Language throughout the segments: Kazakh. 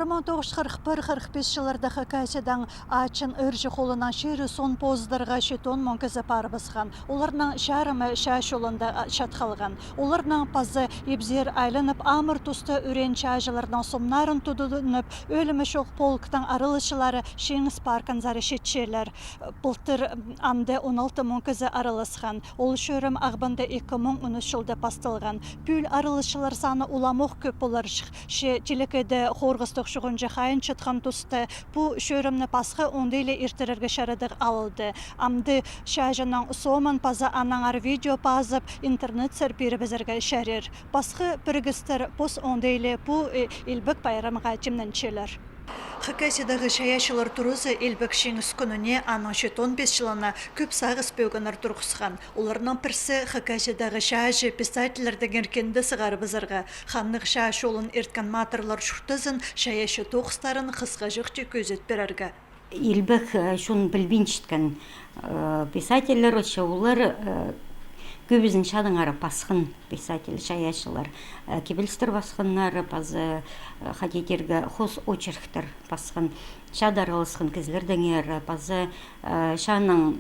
1941-45 жылларда Хакасиядан ачын өржі қолынан шері сон поздарға шетон монкізі пары басқан. Оларның шарымы шаш олында шатқалған. Оларның пазы ебзер айланып, амыр тұсты өрен чажылардан сомнарын тұдылынып, өлімі шоқ полктың арылышылары шеңіз паркан зары шетшелер. Бұлтыр анды 16 монкізі арылысқан. Ол шөрім ағбанда 2013 жылда пастылған. Пүл арылышылар саны уламоқ көп боларшық. Ше телекеде хорғыстық шығынжы қайын чытқан тұсты. Бұ шөрімні пасқы ондейлі иртерерге шарадық алылды. Амды шажының сомын паза анаңар видео пазып интернет сәрпері бізерге шәрер. Пасқы біргістір пос ондейлі бұ илбік байрамға темненчелер. Хакасиядағы шаяшылар тұрызы елбік шеңіз күніне аның 15 жылына көп сағыз бөгінір тұрғысқан. Оларның пірсі Хакасиядағы шайшы писательердің еркенді сығары бізіргі. Ханның шайшы олын ерткан матырлар шұртызын шаяшы тоқыстарын қысқа жүкте көзет берергі. Елбік шын білбеншіткен писательер, олар көбізін шадыңары пасқын писатель шаяшылар. Кебілістір басқынлары базы хадетергі қос очерктер басқын. Шадарылысқын кізлердің әрі базы шаның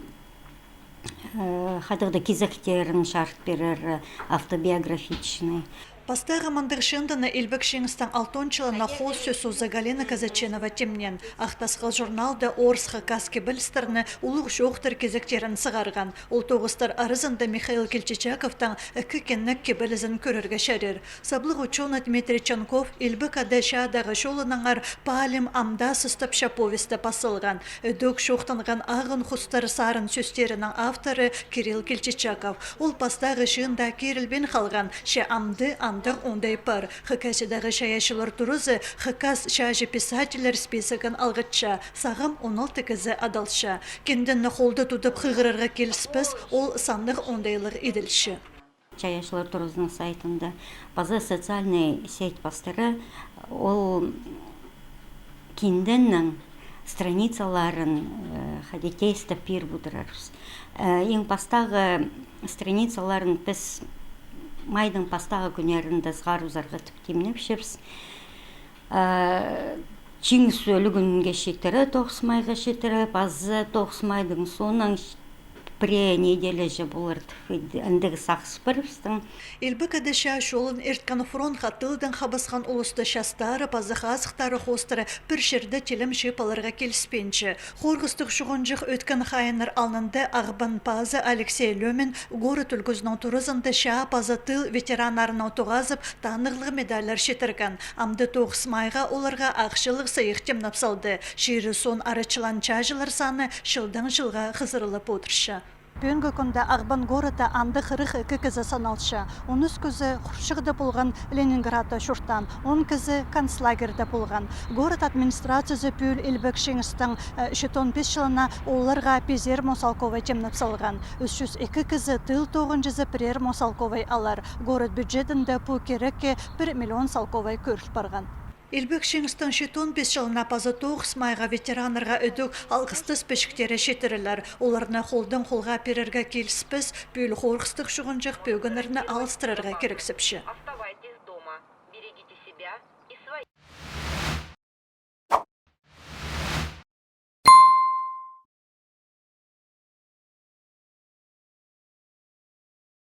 хадығды кезектерін шарт берер автобиографичный. Пастағы мандық шындыны елбік шеңістің 6 жылына қол сөзі Галина Казаченова темнен. Ақтасқыл журналда Орсқа каски білістіріні ұлық жоқтыр кезектерін сығарған. Ол тоғыстар арызында Михаил Кельчичаковтан кікеннік кебілізін көрерге шәрер. Саблық ученый Дмитрий Чанков елбік ады шадағы шолыныңар палим амда сыстап шаповесті пасылған. Өдөк шоқтынған ағын құстары сарын сөстерінің авторы Кирилл Кельчичаков. Ол пастағы шында керілбен қалған ше амды ондай пар. Хакасиядағы шаяшылар тұрызы Хакас шажы писательер списогын алғытша, сағым 16 кізі адалша. Кендіні қолды тұтып қығырарға келіспіз, ол сандық ондайлық еділші. Шаяшылар тұрызының сайтында база социальный сеть пастыры, ол кендінің страницаларын хадетейстіп пир бұдырарыз. Ең пастағы страницаларын біз майдың пастағы күнерінде сғарузарға түптемініп шепс. Чиңіз өлігінге шетірі, тоқсмайға шетірі, базы тоқсмайдың соның пре неделе же болырды. Әндігі сақсы бірістің. Елбік әдіша шолын ертканы фронт қаттылдың қабысқан ұлысты шастары, пазы қасықтары қостыры бір жерді телім шепаларға келіспенші. Қорғыстық шығынжық өткен қайыныр алнынды ағбан пазы Алексей Лөмін город үлгізінің тұрызынды ша пазы тыл ветеранарына тұғазып танығылығы медалер шетірген. Амды тоғыс майға оларға ақшылық сайықтем напсалды. Шері сон арычылан чажылар саны жылдан жылға қызырылып отыршы. Бүгінгі күнді Ағбан города анды қырық 2 кізі саналшы. 13 күзі Құршығды болған Ленинградта шұрттан, 10 кізі концлагерді болған. Город администрациясы пүл елбек шеңістің 15 жылына оларға Пезер Мосалковай темніп салған. 302 кізі тыл 9-зі Пірер Мосалковай алар. Город бюджетінде пу керекке 1 миллион салковай көріл барған. Елбек шеңістің 15 жылына пазы тоғыс майға ветеранырға өдік алғыстыз пешіктері шетірілер. Оларына қолдың қолға перерге келіспіз, бөлі қорғыстық шығынжық бөгініріні алыстырырға керексіпші.